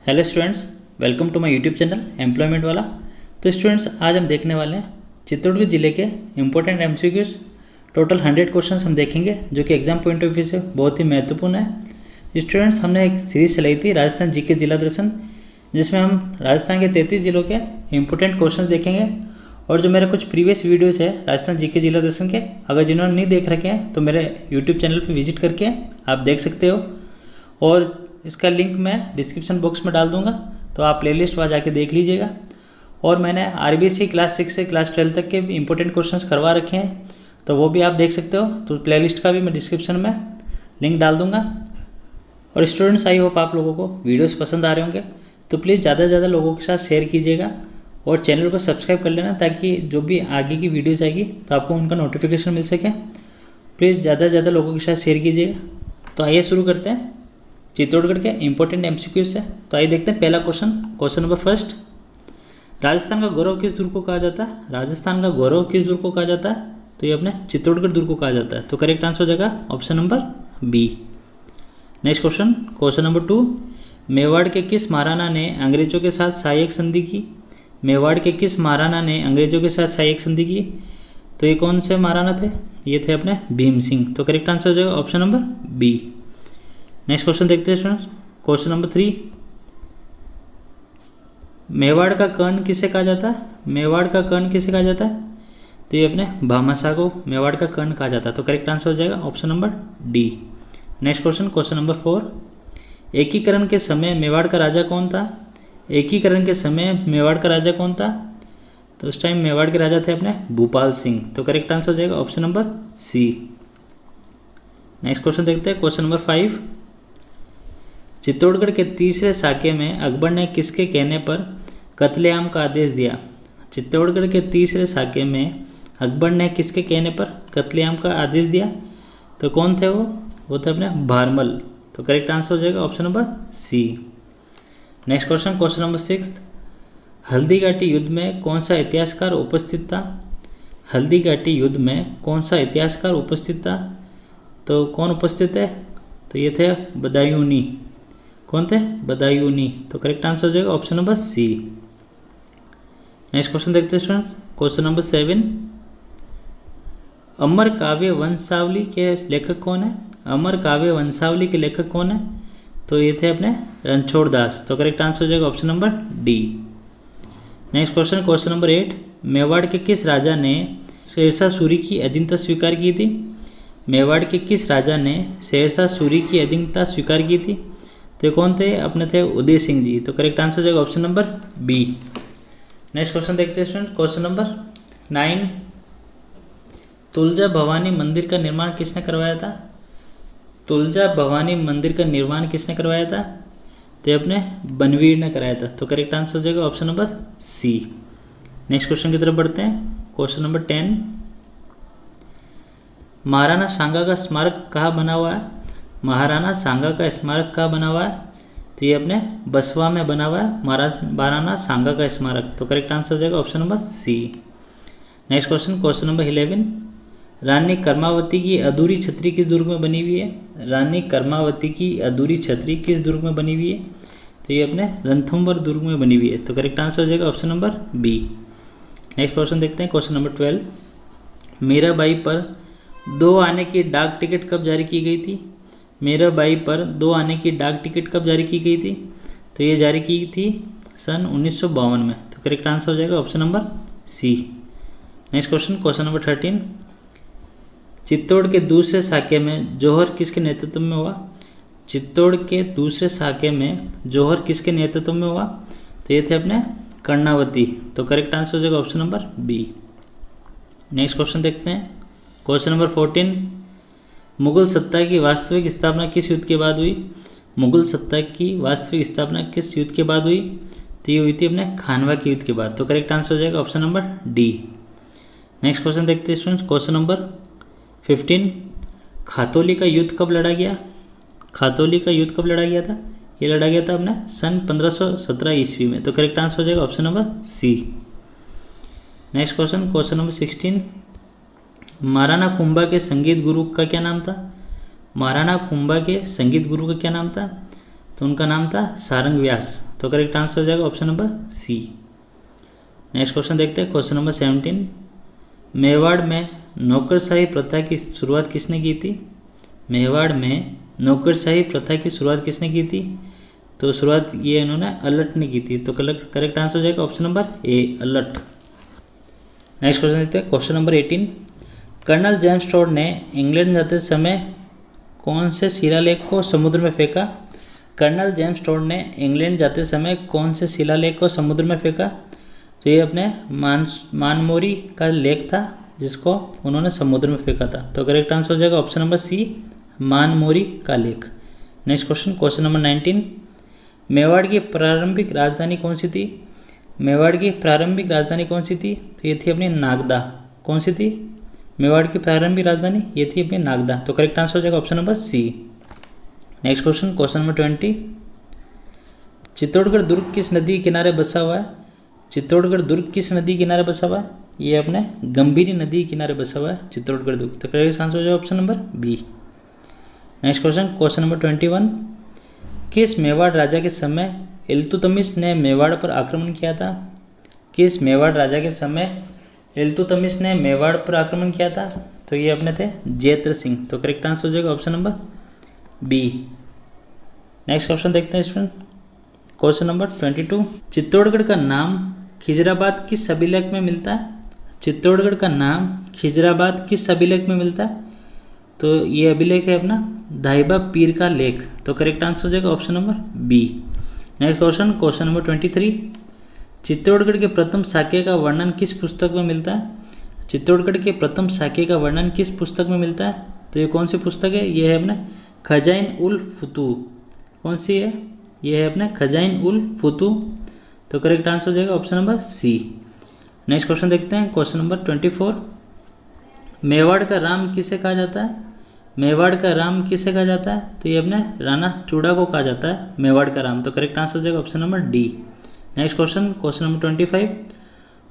Hello students, welcome to my YouTube channel employment वाला। तो students, आज हम देखने वाले हैं चित्तौड़गढ़ जिले के इंपॉर्टेंट एमसीक्यूज। टोटल 100 क्वेश्चंस हम देखेंगे जो कि एग्जाम पॉइंट ऑफ व्यू से बहुत ही महत्वपूर्ण है। स्टूडेंट्स, हमने एक सीरीज चलाई थी राजस्थान जीके जिला दर्शन, जिसमें हम राजस्थान के 33 जिलों के इंपॉर्टेंट क्वेश्चन देखेंगे। और जो मेरे कुछ प्रीवियस वीडियोज़ है राजस्थान जीके जिला दर्शन के, अगर जिन्होंने नहीं देख रखे हैं तो मेरे यूट्यूब चैनल पर विजिट करके आप देख सकते हो। और इसका लिंक मैं डिस्क्रिप्शन बॉक्स में डाल दूंगा, तो आप प्लेलिस्ट वहाँ जाके देख लीजिएगा। और मैंने आरबीएससी क्लास 6 से क्लास 12 तक के भी इंपॉर्टेंट क्वेश्चंस करवा रखे हैं, तो वो भी आप देख सकते हो। तो प्लेलिस्ट का भी मैं डिस्क्रिप्शन में लिंक डाल दूंगा। और स्टूडेंट्स, आई होप आप लोगों को वीडियोस पसंद आ रहे होंगे, तो प्लीज़ ज़्यादा से ज़्यादा लोगों के साथ शेयर कीजिएगा और चैनल को सब्सक्राइब कर लेना, ताकि जो भी आगे की वीडियोज़ आएगी तो आपको उनका नोटिफिकेशन मिल सके। प्लीज़ ज़्यादा से ज़्यादा लोगों के साथ शेयर कीजिएगा। तो आइए शुरू करते हैं चित्तौड़गढ़ के इंपॉर्टेंट एमसीक्यू से। तो आइए देखते हैं पहला क्वेश्चन नंबर फर्स्ट। राजस्थान का गौरव किस दुर्ग को कहा जाता है? राजस्थान का गौरव किस दुर्ग को कहा जाता है? तो ये अपने चित्तौड़गढ़ दुर्ग को कहा जाता है। तो करेक्ट आंसर हो जाएगा option number B. Next question number 2। मेवाड़ के किस महाराणा ने अंग्रेजों के साथ सहायक संधि की? मेवाड़ के किस महाराणा ने अंग्रेजों के साथ सहायक संधि की? तो ये कौन से महाराणा थे? ये थे अपने भीम सिंह। तो करेक्ट आंसर हो जाएगा option number B. Next question देखते हैं स्टूडेंट्स। Question number 3। मेवाड़ का कर्ण किसे कहा जाता है? मेवाड़ का कर्ण किसे कहा जाता है? तो ये अपने भामाशाह को मेवाड़ का कर्ण कहा जाता है। तो करेक्ट आंसर हो जाएगा option number D. Next question number 4। एकीकरण के समय मेवाड़ का राजा कौन था? एकीकरण के समय मेवाड़ का राजा कौन था? तो उस टाइम मेवाड़ के राजा थे अपने भूपाल सिंह। तो करेक्ट आंसर हो जाएगा option number C. Next question देखते हैं क्वेश्चन नंबर 5। चित्तौड़गढ़ के तीसरे साके में अकबर ने किसके कहने पर कत्लेआम का आदेश दिया? चित्तौड़गढ़ के तीसरे साके में अकबर ने किसके कहने पर कत्लेआम का आदेश दिया? तो कौन थे वो थे अपने भारमल। तो करेक्ट आंसर हो जाएगा option number C. Next question number 6। Haldi Ghati युद्ध में कौन सा इतिहासकार उपस्थित था? हल्दी घाटी युद्ध में कौन सा इतिहासकार उपस्थित था? तो कौन उपस्थित है? तो ये थे बदायूनी। कौन थे? बदायूनी। तो करेक्ट आंसर हो जाएगा option number C. Next question देखते हैं स्टूडेंट। Question number 7। अमर काव्य वंशावली के लेखक कौन है? अमर काव्य वंशावली के लेखक कौन है? तो ये थे अपने रणछोड़ दास। तो करेक्ट आंसर हो जाएगा option number D. Next question number 8। Mewar के किस राजा ने शेरशाह सूरी की अधीनता स्वीकार की थी? मेवाड़ के किस राजा ने शेरशाह सूरी की अधीनता स्वीकार की थी? तो कौन थे? अपने थे उदय सिंह जी। तो करेक्ट आंसर हो जाएगा option number B. Next question देखते हैं student. Question number 9। Tulja Bhavani मंदिर का निर्माण किसने करवाया था? तुलजा भवानी मंदिर का निर्माण किसने करवाया था? तो अपने बनवीर ने कराया था। तो करेक्ट आंसर हो जाएगा option number C. Next question की तरफ बढ़ते हैं। Question number 10। महाराणा सांगा का स्मारक कहाँ बना हुआ है? महाराणा सांगा का स्मारक कहाँ बना हुआ है? तो ये अपने बसवा में बना हुआ है महाराणा सांगा का स्मारक। तो करेक्ट आंसर हो जाएगा option number C. Next question number 11। Rani Karmavati की अधूरी छतरी किस दुर्ग में बनी हुई है? रानी कर्मावती की अधूरी छतरी किस दुर्ग में बनी हुई है? तो ये अपने रणथंभौर दुर्ग में बनी हुई है। तो करेक्ट आंसर हो जाएगा option number B. Next question देखते हैं। Question number 12। मीराबाई पर 2 आने की डाक टिकट कब जारी की गई थी? मीराबाई पर 2 आने की डाक टिकट कब जारी की गई थी? तो ये जारी की थी सन 1952 में। तो करेक्ट आंसर हो जाएगा option number C. Next question number 13। Chittor के दूसरे साके में जौहर किसके नेतृत्व में हुआ? चित्तौड़ के दूसरे साके में जौहर किसके नेतृत्व में हुआ? तो ये थे अपने कर्णावती। तो करेक्ट आंसर हो जाएगा option number B. Next question देखते हैं। Question number 14। मुगल सत्ता की वास्तविक स्थापना किस युद्ध के बाद हुई? मुगल सत्ता की वास्तविक स्थापना किस युद्ध के बाद हुई? तो ये हुई थी अपने खानवा के युद्ध के बाद। तो करेक्ट आंसर हो जाएगा option number D. Next question देखते हैं स्टूडेंट्स। Question number 15। खातौली का युद्ध कब लड़ा गया? खातौली का युद्ध कब लड़ा गया था? ये लड़ा गया था अपने सन 1517 ईस्वी में। तो करेक्ट आंसर हो जाएगा option number C. Next question number 16। Maharana Kumbha के संगीत गुरु का क्या नाम था? महाराणा कुंभा के संगीत गुरु का क्या नाम था? तो उनका नाम था सारंग व्यास। तो करेक्ट आंसर हो जाएगा option number C. Next question देखते हैं, क्वेश्चन नंबर 17। मेवाड़ में नौकरशाही प्रथा की शुरुआत किसने की थी? मेवाड़ में नौकरशाही प्रथा की शुरुआत किसने की थी? तो शुरुआत ये इन्होंने अल्लट ने की थी। तो करेक्ट आंसर हो जाएगा option number A, Allat. Next question देखते हैं, question number 18। Colonel James Tod ने इंग्लैंड जाते समय कौन से शिलालेख को समुद्र में फेंका? कर्नल जेम्स टोड ने इंग्लैंड जाते समय कौन से शिलालेख को समुद्र में फेंका? तो ये अपने मानमोरी का लेख था जिसको उन्होंने समुद्र में फेंका था। तो करेक्ट आंसर हो जाएगा ऑप्शन नंबर सी, मानमोरी का लेख। Next question, question number 19। Mewar की प्रारंभिक राजधानी कौन सी थी? मेवाड़ की प्रारंभिक राजधानी कौन सी थी? तो ये थी अपनी नागदा। कौन सी थी मेवाड़ की प्रारंभिक राजधानी? ये थी अपनी नागदा। तो करेक्ट आंसर हो जाएगा option number C. Next question, question number 20। Chittorgarh दुर्ग किस नदी किनारे बसा हुआ है? चित्तौड़गढ़ दुर्ग किस नदी किनारे बसा हुआ है? ये अपने गंभीरी नदी किनारे बसा हुआ है चित्तौड़गढ़ दुर्ग। तो करेक्ट आंसर हो जाएगा option number B. Next question, question number 21। किस मेवाड़ राजा के समय इल्तुतमिश ने मेवाड़ पर आक्रमण किया था? किस मेवाड़ राजा के समय इल्तुतमिश ने मेवाड़ पर आक्रमण किया था? तो ये अपने थे जैत्र सिंह। तो करेक्ट आंसर हो जाएगा option number B. Next question देखते हैं स्टूडेंट, क्वेश्चन नंबर 22। चित्तौड़गढ़ का नाम खिजराबाद किस अभिलेख में मिलता है? चित्तौड़गढ़ का नाम खिजराबाद किस अभिलेख में मिलता है? तो ये अभिलेख है अपना धाइबा पीर का लेख। तो करेक्ट आंसर हो जाएगा option number B. Next question, question number 23। Chittorgarh के प्रथम साके का वर्णन किस पुस्तक में मिलता है? चित्तौड़गढ़ के प्रथम साके का वर्णन किस पुस्तक में मिलता है? तो ये कौन सी पुस्तक है? ये है अपने खजाइन उल फुतू। कौन सी है? ये है अपने खजाइन उल फुतू। तो करेक्ट आंसर हो जाएगा option number C. Next question देखते हैं, क्वेश्चन नंबर 24। मेवाड़ का राम किसे कहा जाता है? मेवाड़ का राम किसे कहा जाता है? तो ये अपने राणा चूड़ा को कहा जाता है मेवाड़ का राम। तो करेक्ट आंसर हो जाएगा option number D. Next question, question number 25।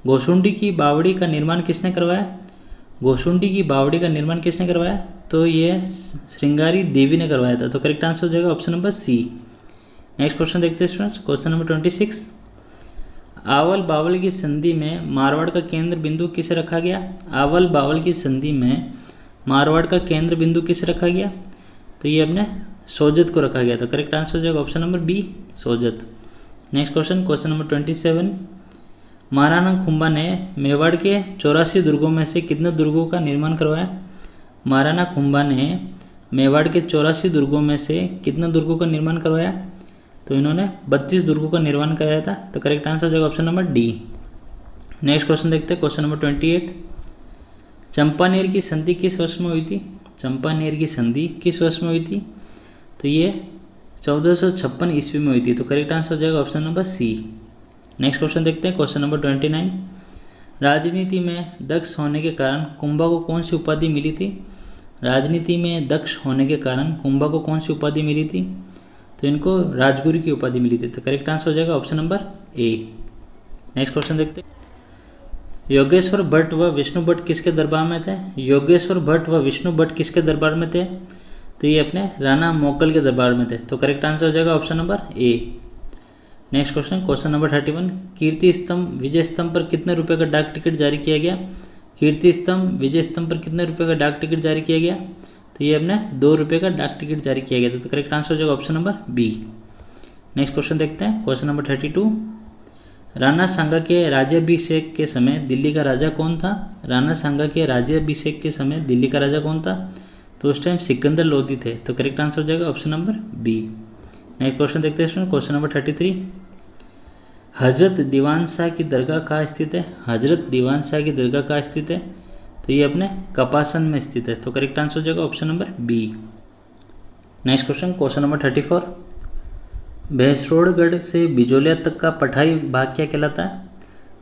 Ghosundi की बावड़ी का निर्माण किसने करवाया? घोसुंडी की बावड़ी का निर्माण किसने करवाया? तो ये श्रृंगारी देवी ने करवाया था। तो करेक्ट आंसर हो जाएगा option number C. Next question देखते हैं स्टूडेंट्स, क्वेश्चन नंबर 26। आवल बावल की संधि में मारवाड़ का केंद्र बिंदु किसे रखा गया? आवल बावल की संधि में मारवाड़ का केंद्र बिंदु किसे रखा गया? तो ये अपने सोजत को रखा गया। तो करेक्ट आंसर हो जाएगा option number B, Sojat. Next question, question number 27। Maharana Kumbha ने मेवाड़ के 84 दुर्गों में से कितने दुर्गों का निर्माण करवाया? महाराणा खुंबा ने मेवाड़ के 84 दुर्गों में से कितने दुर्गों का निर्माण करवाया? तो इन्होंने 32 दुर्गों का निर्माण कराया था। तो करेक्ट आंसर हो जाएगा option number D. Next question देखते हैं, क्वेश्चन नंबर 28। चंपानेर की संधि किस वर्ष में हुई थी? चंपानेर की संधि किस वर्ष में हुई थी? तो ये 1456 ईस्वी में हुई थी। तो करेक्ट आंसर हो जाएगा option number C. Next question देखते हैं, क्वेश्चन नंबर 29। राजनीति में दक्ष होने के कारण कुंभा को कौन सी उपाधि मिली थी? राजनीति में दक्ष होने के कारण कुंभा को कौन सी उपाधि मिली थी? तो इनको राजगुरु की उपाधि मिली थी। तो करेक्ट आंसर हो जाएगा ऑप्शन नंबर ए। नेक्स्ट क्वेश्चन देखते हैं, योगेश्वर भट्ट व विष्णु भट्ट किसके दरबार में थे? योगेश्वर भट्ट व विष्णु भट्ट किसके दरबार में थे? तो ये अपने राणा मोकल के दरबार में थे। तो करेक्ट आंसर हो जाएगा ऑप्शन नंबर ए। Next question, question number 31। कीर्ति स्तंभ विजय स्तंभ पर कितने रुपए का डाक टिकट जारी किया गया? कीर्ति स्तंभ विजय स्तंभ पर कितने रुपए का डाक टिकट जारी किया गया? तो ये अपने 2 रुपये का डाक टिकट जारी किया गया था। तो करेक्ट आंसर हो जाएगा option number B. Next question देखते हैं, क्वेश्चन नंबर 32। राणा सांगा के राज्याभिषेक के समय दिल्ली का राजा कौन था? राणा सांगा के राज्याभिषेक के समय दिल्ली का राजा कौन था? तो उस टाइम सिकंदर लोधी थे। तो करेक्ट आंसर हो जाएगा option number B. Next question देखते हैं, क्वेश्चन नंबर 33। हजरत दीवान शाह की दरगाह कहाँ स्थित है? हजरत दीवान शाह की दरगाह कहाँ स्थित है? तो ये अपने कपासन में स्थित है। तो करेक्ट आंसर हो जाएगा option number B. Next question, question number 34। Bhainsrorgarh से बिजोलिया तक का पठारी भाग क्या कहलाता है?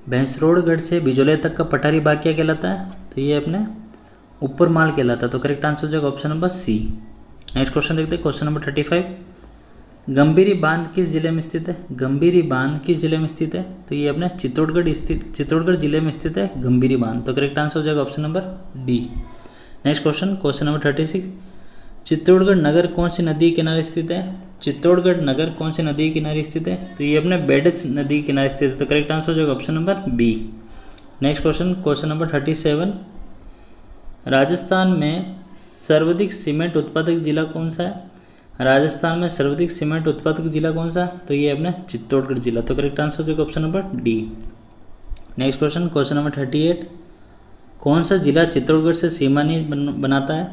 भैंसरोड़गढ़ से बिजोलिया तक का पठारी भाग क्या कहलाता है? तो ये अपने ऊपर माल कहलाता है। तो करेक्ट आंसर हो जाएगा option number C. Next question देखते हैं, क्वेश्चन नंबर 35। गंभीरी बांध किस जिले में स्थित है? गंभीरी बांध किस जिले में स्थित है? तो ये अपने चित्तौड़गढ़ जिले में स्थित है गंभीरी बांध। तो करेक्ट आंसर हो जाएगा option number D. Next question, question number 36। Chittorgarh नगर कौन सी नदी के किनारे स्थित है? चित्तौड़गढ़ नगर कौन सी नदी के किनारे स्थित है? तो ये अपने बेडज नदी के किनारे स्थित है। तो करेक्ट आंसर हो जाएगा option number B. Next question, question number 37, Rajasthan में सर्वाधिक सीमेंट उत्पादक जिला कौन सा है? राजस्थान में सर्वाधिक सीमेंट उत्पादक जिला कौन सा? तो ये अपने चित्तौड़गढ़ जिला। तो करेक्ट आंसर हो जाएगा option number D. Next question, question number 38, कौन सा जिला चित्तौड़गढ़ से सीमानी बनाता है?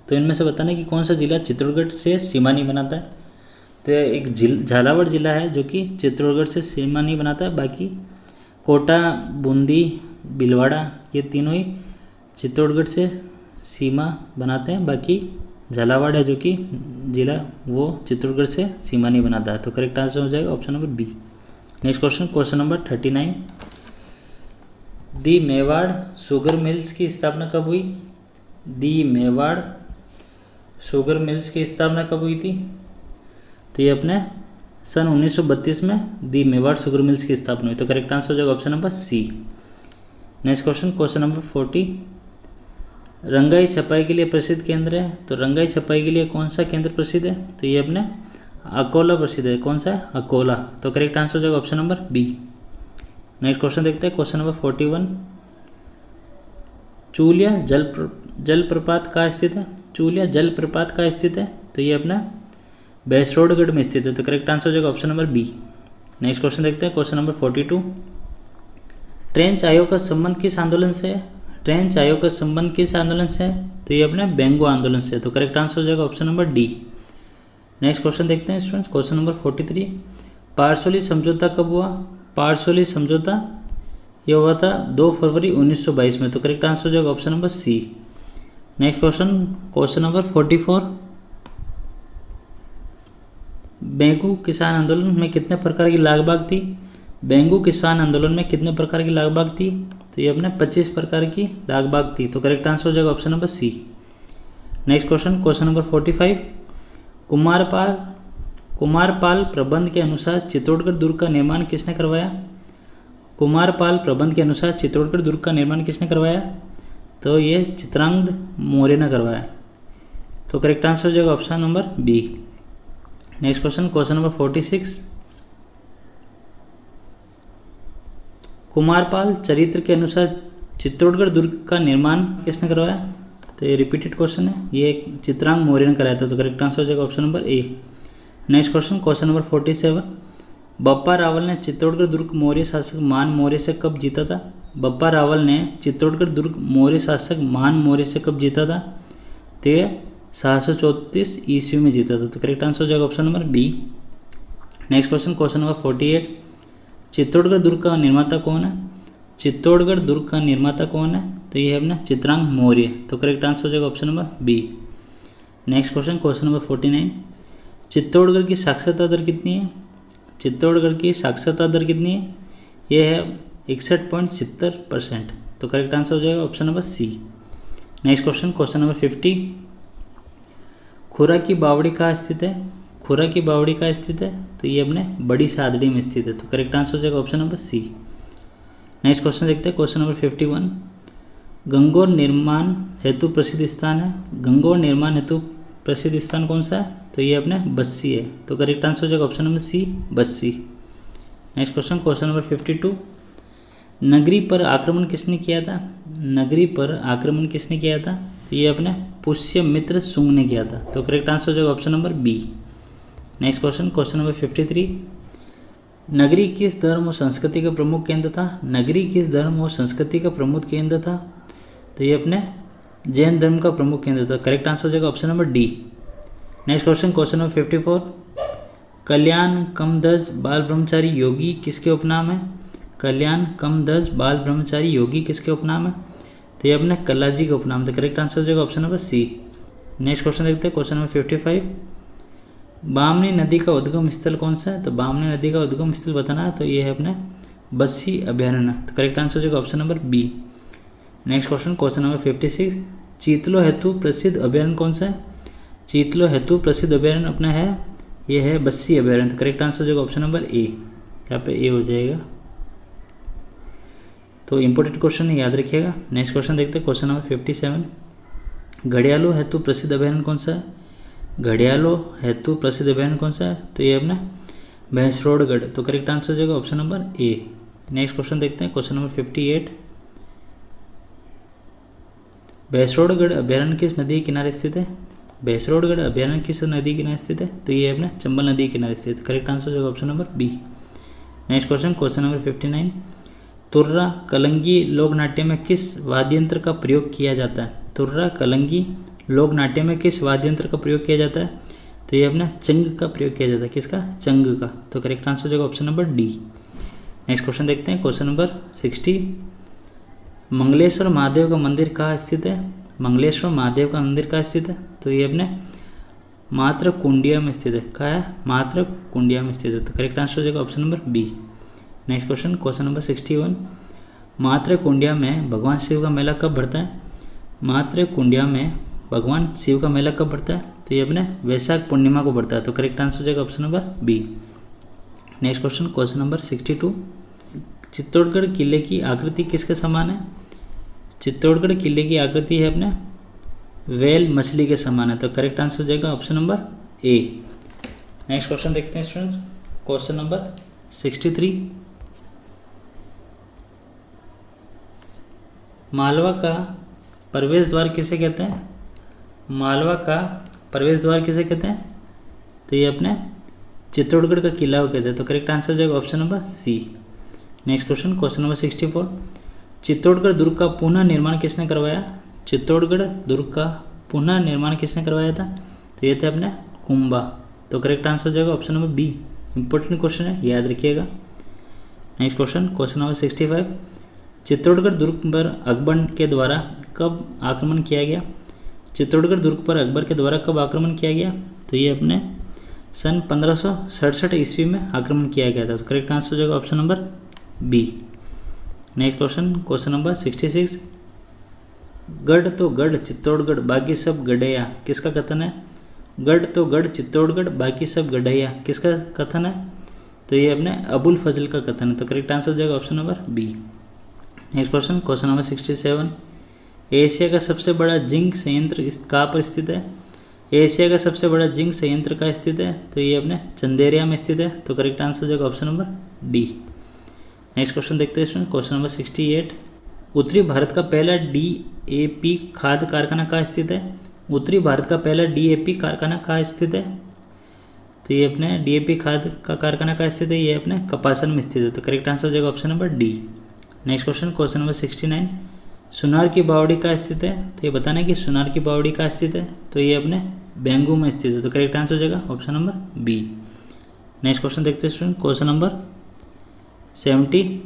तो इनमें से बताना कि कौन सा जिला चित्तौड़गढ़ से सीमानी बनाता है। तो एक झालावाड़ जिला है जो कि चित्तौड़गढ़ से सीमानी बनाता है। बाकी कोटा, बूंदी, भीलवाड़ा ये तीनों ही चित्तौड़गढ़ से सीमा बनाते हैं। बाकी झालावाड़ है जो कि जिला वो चित्तौड़गढ़ से सीमा नहीं बनाता है। तो करेक्ट आंसर हो जाएगा option number B. Next question, question number 39, the Mewar sugar mills की स्थापना कब हुई? दी मेवाड़ शुगर मिल्स की स्थापना कब हुई थी? तो ये अपने सन 1932 में दी मेवाड़ शुगर मिल्स की स्थापना हुई। तो करेक्ट आंसर हो जाएगा option number C. Next question, question number 40, रंगाई छपाई के लिए प्रसिद्ध केंद्र है। तो रंगाई छपाई के लिए कौन सा केंद्र प्रसिद्ध है? तो ये अपने अकोला प्रसिद्ध है। कौन सा है? अकोला। तो करेक्ट आंसर हो जाएगा option number B. Next question देखते हैं, क्वेश्चन नंबर 41, चूलिया जलप्रपात कहाँ स्थित है? चूलिया जलप्रपात कहाँ स्थित है? तो ये अपना बैसरोडगढ़ में स्थित है। तो करेक्ट आंसर हो जाएगा option number B. Next question देखते हैं, क्वेश्चन नंबर 42, ट्रेंच आयोग का संबंध किस आंदोलन से है? ट्रेंच आयोग का संबंध किस आंदोलन से है? तो ये अपने बेंगो आंदोलन से। तो करेक्ट आंसर हो जाएगा option number D. Next question देखते हैं स्टूडेंट्स, क्वेश्चन नंबर 43, पारसोली समझौता कब हुआ? पारसोली समझौता ये हुआ था 2 फरवरी 1922 में। तो करेक्ट आंसर हो जाएगा option number C. Next question, question number 44, बेंगू किसान आंदोलन में कितने प्रकार की लाग बाग थी? बेंगू किसान आंदोलन में कितने प्रकार की लाग बाग थी? तो ये अपने 25 प्रकार की लाग बाग थी। तो करेक्ट आंसर हो जाएगा option number C. Next question, question number 45, Kumarpal Prabandh के अनुसार चित्तौड़गढ़ दुर्ग का निर्माण किसने करवाया? कुमारपाल प्रबंध के अनुसार चित्तौड़गढ़ दुर्ग का निर्माण किसने करवाया? तो ये चित्रांगद मौर्य ने करवाया। तो करेक्ट आंसर हो जाएगा option number B. Next question, question number 46, Kumarpal Charitra के अनुसार चित्तौड़गढ़ दुर्ग का निर्माण किसने करवाया? तो ये रिपीटेड क्वेश्चन है, ये चित्रांग मौर्य ने कराया था। तो करेक्ट आंसर हो जाएगा ऑप्शन नंबर ए। Next question, question number 47, Bappa Rawal ने चित्तौड़गढ़ दुर्ग मौर्य शासक मान मौर्य से कब जीता था? बप्पा रावल ने चित्तौड़गढ़ दुर्ग मौर्य शासक मान मौर्य से कब जीता था? तो ये 734 ईस्वी में जीता था। तो करेक्ट आंसर हो जाएगा option number B. Next question, question number 48, Chittorgarh दुर्ग का निर्माता कौन है? चित्तौड़गढ़ दुर्ग का निर्माता कौन है? तो ये है अपना चित्रांग मौर्य। तो करेक्ट आंसर हो जाएगा option number B. Next question, question number 49, Chittorgarh की साक्षरता दर कितनी है? चित्तौड़गढ़ की साक्षरता दर कितनी है? ये है 61.70%। तो करेक्ट आंसर हो जाएगा option number C. Next question, question number 50, खुरा की बावड़ी कहाँ स्थित है? खुरा की बावड़ी कहाँ स्थित है? तो ये अपने बड़ी सादड़ी में स्थित है। तो करेक्ट आंसर हो जाएगा option number C. Next question देखते हैं, क्वेश्चन नंबर 51, गंगौर निर्माण हेतु प्रसिद्ध स्थान है। गंगौर निर्माण हेतु प्रसिद्ध स्थान कौन सा है? तो ये अपने बस्सी है। तो करेक्ट आंसर हो जाएगा option number C, Bassi. Next question, question number 52, Nagari पर आक्रमण किसने किया था? नगरी पर आक्रमण किसने किया था? तो ये अपने पुष्यमित्र शुंग ने किया था। तो करेक्ट आंसर हो जाएगा option number B. Next question, question number 53, Nagari किस धर्म और संस्कृति का प्रमुख केंद्र था? नगरी किस धर्म और संस्कृति का प्रमुख केंद्र था? तो ये अपने जैन धर्म का प्रमुख केंद्र था। करेक्ट आंसर हो जाएगा option number D. Next question, question number 54, कल्याण कमदज बाल ब्रह्मचारी योगी किसके उपनाम है? कल्याण कमदज बाल ब्रह्मचारी योगी किसके उपनाम है? तो ये अपने कल्लाजी का उपनाम था। करेक्ट आंसर हो जाएगा option number C. Next question देखते हैं, क्वेश्चन नंबर 55, बामनी नदी का उद्गम स्थल कौन सा है? तो बामनी नदी का उद्गम स्थल बताना है। तो ये है अपने बस्सी अभयारण्य। तो करेक्ट आंसर हो जाएगा option number B. Next question, question number 56, चीतलो हेतु प्रसिद्ध अभयारण्य कौन सा है? चीतलो हेतु प्रसिद्ध अभयारण्य अपना है, ये है बस्सी अभयारण्य। तो करेक्ट आंसर हो जाएगा ऑप्शन नंबर ए। यहाँ पे ए हो जाएगा। तो इंपॉर्टेंट क्वेश्चन याद रखिएगा। नेक्स्ट क्वेश्चन देखते हैं, क्वेश्चन नंबर 57, घड़ियालों हेतु प्रसिद्ध अभयारण्य कौन सा है? घड़ियालों हेतु प्रसिद्ध अभयारण्य कौन सा है? तो ये अपना भैंसरोडगढ़। तो करेक्ट आंसर हो जाएगा ऑप्शन नंबर ए। नेक्स्ट क्वेश्चन देखते हैं, क्वेश्चन नंबर 58। भैंसरोडगढ़ अभयारण्य किस नदी के किनारे स्थित है? भैंसरोडगढ़ अभयारण्य किस नदी के किनारे स्थित है? तो ये अपने चंबल नदी के किनारे स्थित है। करेक्ट आंसर हो जाएगा option number B. Next question, question number 59। Turra Kalangi लोक नाट्य में किस वाद्य यंत्र का प्रयोग किया जाता है? तुर्रा कलंगी लोक नाट्य में किस वाद्य यंत्र का प्रयोग किया जाता है? तो ये अपना चंग का प्रयोग किया जाता है। किसका? चंग का। तो करेक्ट आंसर हो जाएगा option number D. Next question देखते हैं, क्वेश्चन नंबर 60। मंगलेश्वर महादेव का मंदिर कहाँ स्थित है? मंगलेश्वर महादेव का मंदिर कहाँ स्थित है? तो ये अपने मात्र कुंडिया में स्थित है। कहाँ है? मात्र कुंडिया में स्थित है। तो करेक्ट आंसर हो जाएगा option number B. Next question, question number 61। मात्र कुंडिया में भगवान शिव का मेला कब बढ़ता है? मात्र कुंडिया में भगवान शिव का मेला कब बढ़ता है? तो ये अपने वैशाख पूर्णिमा को बढ़ता है। तो करेक्ट आंसर हो जाएगा option number B. Next question, question number 62। Chittorgarh किले की आकृति किसके समान है? चित्तौड़गढ़ किले की आकृति है अपने वेल मछली के समान है। तो करेक्ट आंसर हो जाएगा ऑप्शन नंबर ए। नेक्स्ट क्वेश्चन देखते हैं स्टूडेंट्स, क्वेश्चन नंबर 63। मालवा का प्रवेश द्वार किसे कहते हैं? मालवा का प्रवेश द्वार किसे कहते हैं? तो ये अपने चित्तौड़गढ़ का किला को कहते हैं। तो करेक्ट आंसर हो जाएगा option number C. Next question, question number 64। Chittorgarh दुर्ग का पुनः निर्माण किसने करवाया? चित्तौड़गढ़ दुर्ग का पुनः निर्माण किसने करवाया था? तो ये थे अपने कुंभा। तो करेक्ट आंसर हो जाएगा option number B. Important question है, याद रखिएगा। Next question, question number 65। Chittorgarh दुर्ग पर अकबर के द्वारा कब आक्रमण किया गया? चित्तौड़गढ़ दुर्ग पर अकबर के द्वारा कब आक्रमण किया गया? तो ये अपने सन 1567 ईस्वी में आक्रमण किया गया था। तो करेक्ट आंसर हो जाएगा option number B. Next question, question number 66। गढ़ तो गढ़ चित्तौड़गढ़ बाकी सब गढ़ैया किसका कथन है? गढ़ तो गढ़ चित्तौड़गढ़ बाकी सब गढ़ैया किसका कथन है? तो ये अपने अबुल फजल का कथन है। तो करेक्ट आंसर हो जाएगा option number B. Next question, question number 67। Asia का सबसे बड़ा जिंक संयंत्र कहाँ पर स्थित है? एशिया का सबसे बड़ा जिंक संयंत्र कहाँ स्थित है? तो ये अपने चंदेरिया में स्थित है। तो करेक्ट आंसर हो जाएगा option number D. Next question देखते हैं स्टूडेंट, क्वेश्चन नंबर 68। उत्तरी भारत का पहला डीएपी खाद कारखाना कहाँ स्थित है? उत्तरी भारत का पहला डीएपी कारखाना कहाँ स्थित है? तो ये अपने डीएपी खाद का कारखाना कहाँ स्थित है? ये अपने कपासन में स्थित है। तो करेक्ट आंसर हो जाएगा option number D. Next question, question number 69। सुनार की बावड़ी कहाँ स्थित है? तो ये बताना है कि सुनार की बावड़ी कहाँ स्थित है? तो ये अपने बेंगू में स्थित है। तो करेक्ट आंसर हो जाएगा option number B. Next question देखते हैं स्टूडेंट, क्वेश्चन नंबर 70।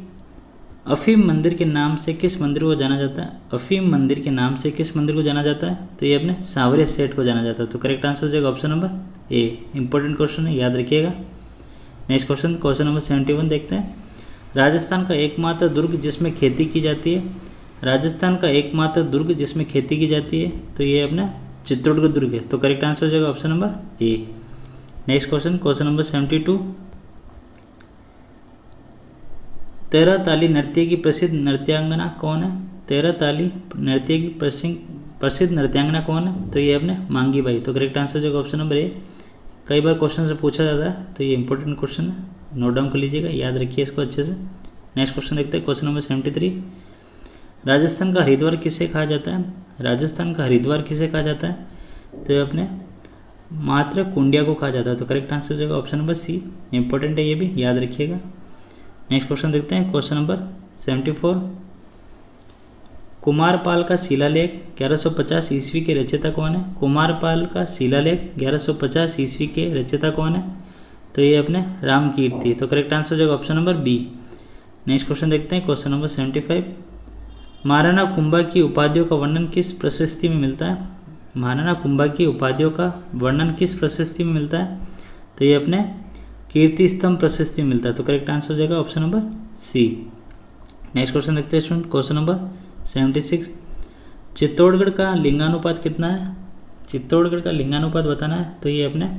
अफीम मंदिर के नाम से किस मंदिर को जाना जाता है? अफीम मंदिर के नाम से किस मंदिर को जाना जाता है? तो ये अपने सांवरिया सेठ को जाना जाता है। तो करेक्ट आंसर हो जाएगा ऑप्शन नंबर ए। इंपॉर्टेंट क्वेश्चन है, याद रखिएगा। नेक्स्ट क्वेश्चन, क्वेश्चन नंबर 71 देखते हैं। राजस्थान का एकमात्र दुर्ग जिसमें खेती की जाती है? राजस्थान का एकमात्र दुर्ग जिसमें खेती की जाती है? तो ये अपना चित्तौड़गढ़ दुर्ग है। तो करेक्ट आंसर हो जाएगा ऑप्शन नंबर ए। Next question, question number 72। तेरह ताली नृत्य की प्रसिद्ध नृत्यांगना कौन है? तेरह ताली नृत्य की प्रसिद्ध नृत्यांगना कौन है? तो ये अपने मांगी बाई। तो करेक्ट आंसर हो जाएगा ऑप्शन नंबर ए। कई बार क्वेश्चन से पूछा जाता है, तो ये इंपॉर्टेंट क्वेश्चन है, नोट डाउन कर लीजिएगा, याद रखिए इसको अच्छे से। नेक्स्ट क्वेश्चन देखते हैं, क्वेश्चन नंबर 73। राजस्थान का हरिद्वार किसे कहा जाता है? राजस्थान का हरिद्वार किसे कहा जाता है? तो ये अपने मात्र कुंडिया को कहा जाता है। तो करेक्ट आंसर हो जाएगा ऑप्शन नंबर सी। इंपॉर्टेंट है, ये भी याद रखिएगा। नेक्स्ट क्वेश्चन देखते हैं, क्वेश्चन नंबर 74। कुमारपाल का शिलालेख 1150 ईस्वी के रचयिता कौन है? कुमारपाल का शिलालेख 1150 ईस्वी के रचयिता कौन है? तो ये अपने रामकीर्ति। तो करेक्ट आंसर हो जाएगा option number B. Next question देखते हैं, क्वेश्चन नंबर 75। महाराणा कुंभा की उपाधियों का वर्णन किस प्रशस्ति में मिलता है? महाराणा कुंभा की उपाधियों का वर्णन किस प्रशस्ति में मिलता है? तो ये अपने कीर्ति स्तंभ प्रशस्ति में मिलता है। तो करेक्ट आंसर हो जाएगा option number C. Next question देखते हैं स्टूडेंट, क्वेश्चन नंबर 76। चित्तौड़गढ़ का लिंगानुपात कितना है? चित्तौड़गढ़ का लिंगानुपात बताना है। तो ये अपने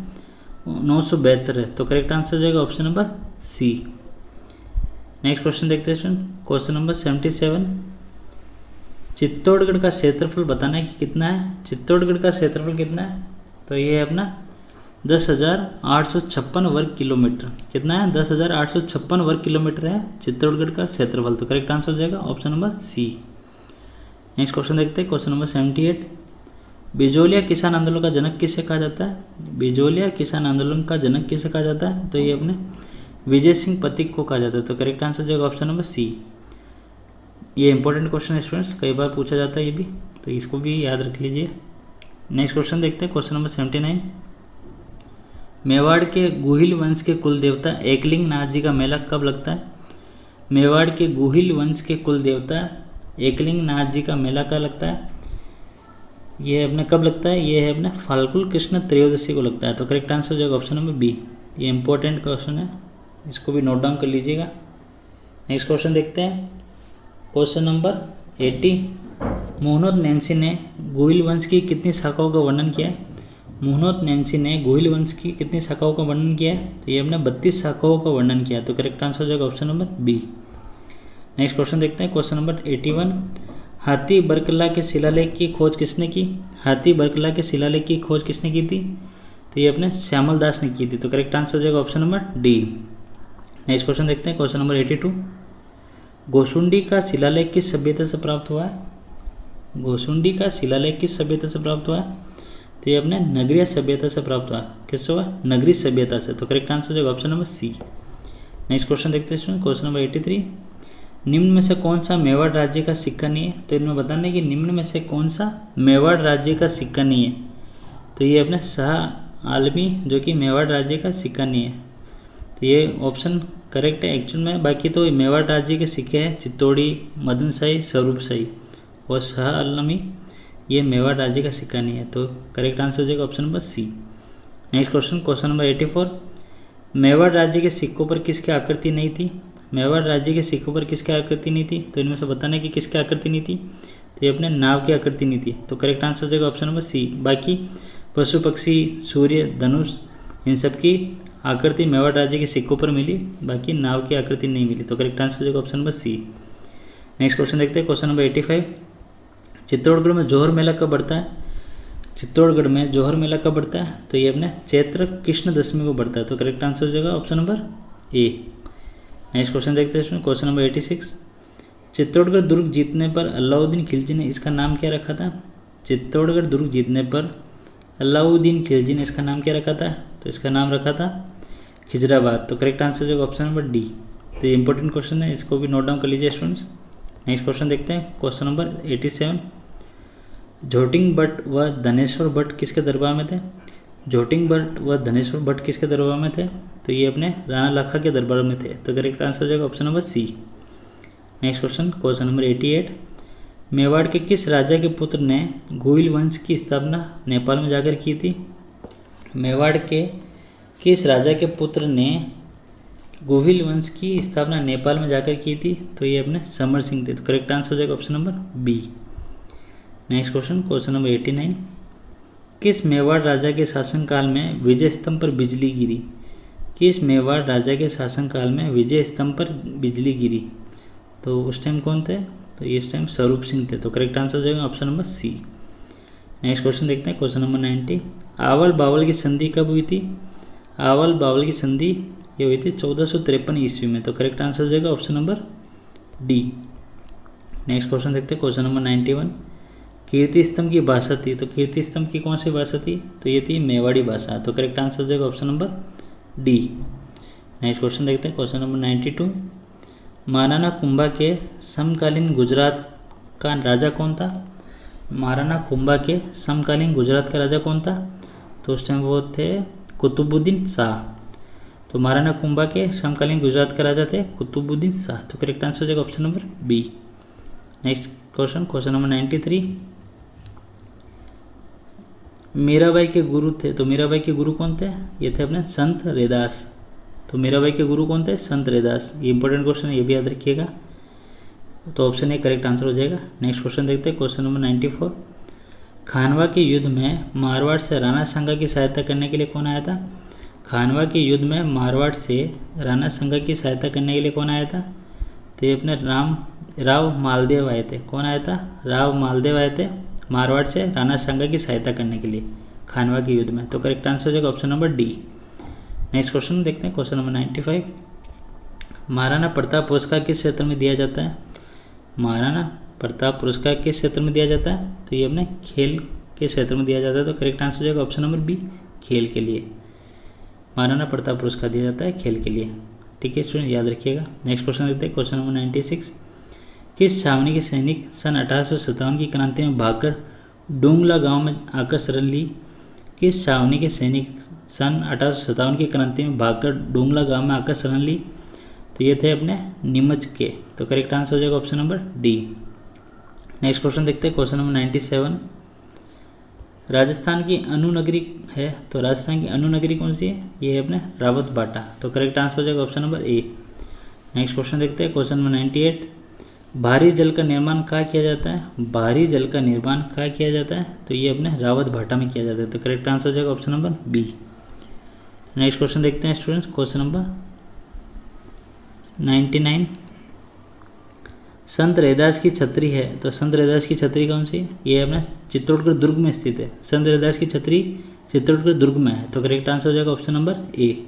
972 है। तो करेक्ट आंसर हो जाएगा option number C. Next question देखते हैं स्टूडेंट, क्वेश्चन नंबर 77। चित्तौड़गढ़ का क्षेत्रफल बताना है कि कितना है? चित्तौड़गढ़ का क्षेत्रफल कितना है? तो ये है अपना 10,856 वर्ग किलोमीटर। कितना है? 10,856 वर्ग किलोमीटर है चित्तौड़गढ़ का क्षेत्रफल। तो करेक्ट आंसर हो जाएगा option number C. Next question देखते हैं, क्वेश्चन नंबर 78। बिजोलिया किसान आंदोलन का जनक किसे कहा जाता है? बिजोलिया किसान आंदोलन का जनक किसे कहा जाता है? तो ये अपने विजय सिंह पथिक को कहा जाता है। तो करेक्ट आंसर हो जाएगा ऑप्शन नंबर सी। ये इंपॉर्टेंट क्वेश्चन है स्टूडेंट्स, कई बार पूछा जाता है ये भी, तो इसको भी याद रख लीजिए। नेक्स्ट क्वेश्चन देखते हैं, क्वेश्चन नंबर 79। मेवाड़ के गुहिल वंश के कुल देवता एकलिंग नाथ जी का मेला कब लगता है? मेवाड़ के गुहिल वंश के कुल देवता एकलिंग नाथ जी का मेला कब लगता है? ये अपने कब लगता है? ये है अपने फाल्गुन कृष्ण त्रयोदशी को लगता है। तो करेक्ट आंसर हो जाएगा ऑप्शन नंबर बी। ये इंपॉर्टेंट क्वेश्चन है, इसको भी नोट डाउन कर लीजिएगा। नेक्स्ट क्वेश्चन देखते हैं, क्वेश्चन नंबर 80। मोहनोद नैन्सी ने गुहिल वंश की कितनी शाखाओं का वर्णन किया है? मोहनोद नैन्सी ने गुहिल वंश की कितनी शाखाओं का वर्णन किया है? तो ये हमने 32 शाखाओं का वर्णन किया। तो करेक्ट आंसर हो जाएगा option number B. Next question देखते हैं, क्वेश्चन नंबर 81। हाथी बरकला के शिलालेख की खोज किसने की? हाथी बरकला के शिलालेख की खोज किसने की थी? तो ये अपने श्यामल दास ने की थी। तो करेक्ट आंसर हो जाएगा option number D. Next question देखते हैं, क्वेश्चन नंबर 82। गोसुंडी का शिलालेख किस सभ्यता से प्राप्त हुआ है? गोसुंडी का शिलालेख किस सभ्यता से प्राप्त हुआ है? तो ये अपने नगरीय सभ्यता से प्राप्त हुआ है। किससे हुआ? नगरीय सभ्यता से। तो करेक्ट आंसर हो जाएगा option number C. Next question देखते हैं, क्वेश्चन नंबर 83। निम्न में से कौन सा मेवाड़ राज्य का सिक्का नहीं है? तो इनमें बताना है कि निम्न में से कौन सा मेवाड़ राज्य का सिक्का नहीं है। तो ये अपने शाह आलमी जो कि मेवाड़ राज्य का सिक्का नहीं है। तो ये ऑप्शन करेक्ट है एक्चुअल में। बाकी तो मेवाड़ राज्य के सिक्के हैं चित्तौड़ी, मदन शाही, स्वरूप शाही, और शाह आलमी ये मेवाड़ राज्य का सिक्का नहीं है। तो करेक्ट आंसर हो जाएगा option number C. Next question, question number 84। Mewar राज्य के सिक्कों पर किसकी आकृति नहीं थी? मेवाड़ राज्य के सिक्कों पर किसकी आकृति नहीं थी? तो इनमें से बताना है कि किसकी आकृति नहीं थी। तो ये अपने नाव की आकृति नहीं थी। तो करेक्ट आंसर हो जाएगा ऑप्शन नंबर सी। बाकी पशु पक्षी, सूर्य, धनुष, इन सब की आकृति मेवाड़ राज्य के सिक्कों पर मिली, बाकी नाव की आकृति नहीं मिली। तो करेक्ट आंसर हो जाएगा option number C. Next question देखते हैं, क्वेश्चन नंबर 85। चित्तौड़गढ़ में जोहर मेला कब बढ़ता है? चित्तौड़गढ़ में जोहर मेला कब बढ़ता है? तो ये अपने चैत्र कृष्ण दशमी को बढ़ता है। तो करेक्ट आंसर हो जाएगा ऑप्शन नंबर ए। नेक्स्ट क्वेश्चन देखते हैं, क्वेश्चन नंबर 86। चित्तौड़गढ़ दुर्ग जीतने पर अलाउद्दीन खिलजी ने इसका नाम क्या रखा था? चित्तौड़गढ़ दुर्ग जीतने पर अलाउद्दीन खिलजी ने इसका नाम क्या रखा था? तो इसका नाम रखा था खिजराबाद। तो करेक्ट आंसर हो जाएगा ऑप्शन नंबर डी। तो ये इंपॉर्टेंट क्वेश्चन है, इसको भी नोट डाउन कर लीजिए स्टूडेंट्स। नेक्स्ट क्वेश्चन देखते हैं, क्वेश्चन नंबर 87। झोटिंग भट्ट व धनेश्वर भट्ट किसके दरबार में थे? झोटिंग भट्ट व धनेश्वर भट्ट किसके दरबार में थे? तो ये अपने राणा लाखा के दरबार में थे। तो करेक्ट आंसर हो जाएगा option number C. Next question, question number 88। Mewar के किस राजा के पुत्र ने गुहिल वंश की स्थापना नेपाल में जाकर की थी? मेवाड़ के किस राजा के पुत्र ने गुहिल वंश की स्थापना नेपाल में जाकर की थी? तो ये अपने समर सिंह थे। तो करेक्ट आंसर हो जाएगा option number B. Next question, question number 89। किस मेवाड़ राजा के शासनकाल में विजय स्तंभ पर बिजली गिरी? किस मेवाड़ राजा के शासनकाल में विजय स्तंभ पर बिजली गिरी? तो उस टाइम कौन थे? तो इस टाइम स्वरूप सिंह थे। तो करेक्ट आंसर हो जाएगा option number C. Next question देखते हैं, क्वेश्चन नंबर 90। आवल बावल की संधि कब हुई थी? आवल बावल की संधि ये हुई थी 1453 ईस्वी में। तो करेक्ट आंसर हो जाएगा option number D. Next question देखते हैं, क्वेश्चन नंबर 91। कीर्ति स्तंभ की भाषा थी, तो कीर्ति स्तंभ की कौन सी भाषा थी? तो ये थी मेवाड़ी भाषा। तो करेक्ट आंसर हो जाएगा option number D. Next question देखते हैं, क्वेश्चन नंबर 92। महाराणा कुंभा के समकालीन गुजरात का राजा कौन था? महाराणा कुंभा के समकालीन गुजरात का राजा कौन था? तो उस टाइम वो थे कुतुबुद्दीन शाह। तो महाराणा कुंभा के समकालीन गुजरात का राजा थे कुतुबुद्दीन शाह। तो करेक्ट आंसर हो जाएगा option number B. Next question, question number 93। Mirabai के गुरु थे, तो मीराबाई के गुरु कौन थे? ये थे अपने संत रैदास। तो मीराबाई के गुरु कौन थे? संत रैदास। ये इंपॉर्टेंट क्वेश्चन है, ये भी याद रखिएगा। तो ऑप्शन ए करेक्ट आंसर हो जाएगा। नेक्स्ट क्वेश्चन देखते हैं, क्वेश्चन नंबर 94। खानवा के युद्ध में मारवाड़ से राणा सांगा की सहायता करने के लिए कौन आया था? खानवा के युद्ध में मारवाड़ से राणा सांगा की सहायता करने के लिए कौन आया था? तो ये अपने राव मालदेव आए थे। कौन आया था? राव मालदेव आए थे मारवाड़ से राणा सांगा की सहायता करने के लिए। खानवा के युद्ध में। तो करेक्ट आंसर हो जाएगा option number D. Next question देखते हैं, क्वेश्चन नंबर 95। महाराणा प्रताप पुरस्कार किस क्षेत्र में दिया जाता है? महाराणा प्रताप पुरस्कार किस क्षेत्र में दिया जाता है? तो ये अपने खेल के क्षेत्र में दिया जाता है। तो करेक्ट आंसर हो जाएगा ऑप्शन नंबर बी, खेल के लिए। महाराणा प्रताप पुरस्कार दिया जाता है खेल के लिए। ठीक है स्टूडेंट, याद रखिएगा। नेक्स्ट क्वेश्चन देखते हैं, क्वेश्चन नंबर 96। किस छावनी के सैनिक सन 1857 की क्रांति में भागकर डोंगला गांव में आकर शरण ली? किस छावनी के सैनिक सन 1857 की क्रांति में भागकर डोंगला गांव में आकर शरण ली? तो ये थे अपने नीमच के। तो करेक्ट आंसर हो जाएगा option number D. Next question देखते हैं, क्वेश्चन नंबर 97। राजस्थान की अनु नगरी है, तो राजस्थान की अनु नगरी कौन सी है? ये है अपने रावत बाटा। तो करेक्ट आंसर हो जाएगा ऑप्शन नंबर ए। नेक्स्ट क्वेश्चन देखते हैं, क्वेश्चन नंबर 98। भारी जल का निर्माण कहाँ किया जाता है? भारी जल का निर्माण कहाँ किया जाता है? तो ये अपने रावत भाटा में किया जाता है। तो करेक्ट आंसर हो जाएगा option number B. Next question देखते हैं स्टूडेंट्स, क्वेश्चन नंबर 99। संत रैदास की छतरी है, तो संत रैदास की छतरी कौन सी है? ये अपने चित्तौड़गढ़ दुर्ग में स्थित है। संत रैदास की छतरी चित्तौड़गढ़ दुर्ग में है। तो करेक्ट आंसर हो जाएगा ऑप्शन नंबर ए।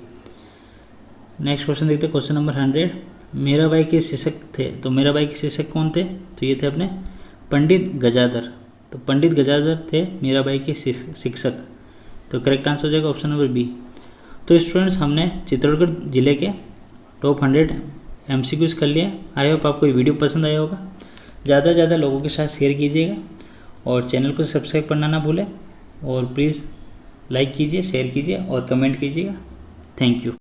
नेक्स्ट क्वेश्चन देखते हैं, क्वेश्चन नंबर 100। मीराबाई के शिक्षक थे, तो मीराबाई के शिक्षक कौन थे? तो ये थे अपने पंडित गजाधर। तो पंडित गजाधर थे मीराबाई के शिक्षक। तो करेक्ट आंसर हो जाएगा ऑप्शन नंबर बी। तो स्टूडेंट्स, हमने चित्तौड़गढ़ जिले के टॉप 100 MCQs कर लिया। आई होप आपको ये वीडियो पसंद आया होगा। ज़्यादा से ज़्यादा लोगों के साथ शेयर कीजिएगा और चैनल को सब्सक्राइब करना ना भूलें। और प्लीज़ लाइक कीजिए, शेयर कीजिए और कमेंट कीजिएगा। Thank you.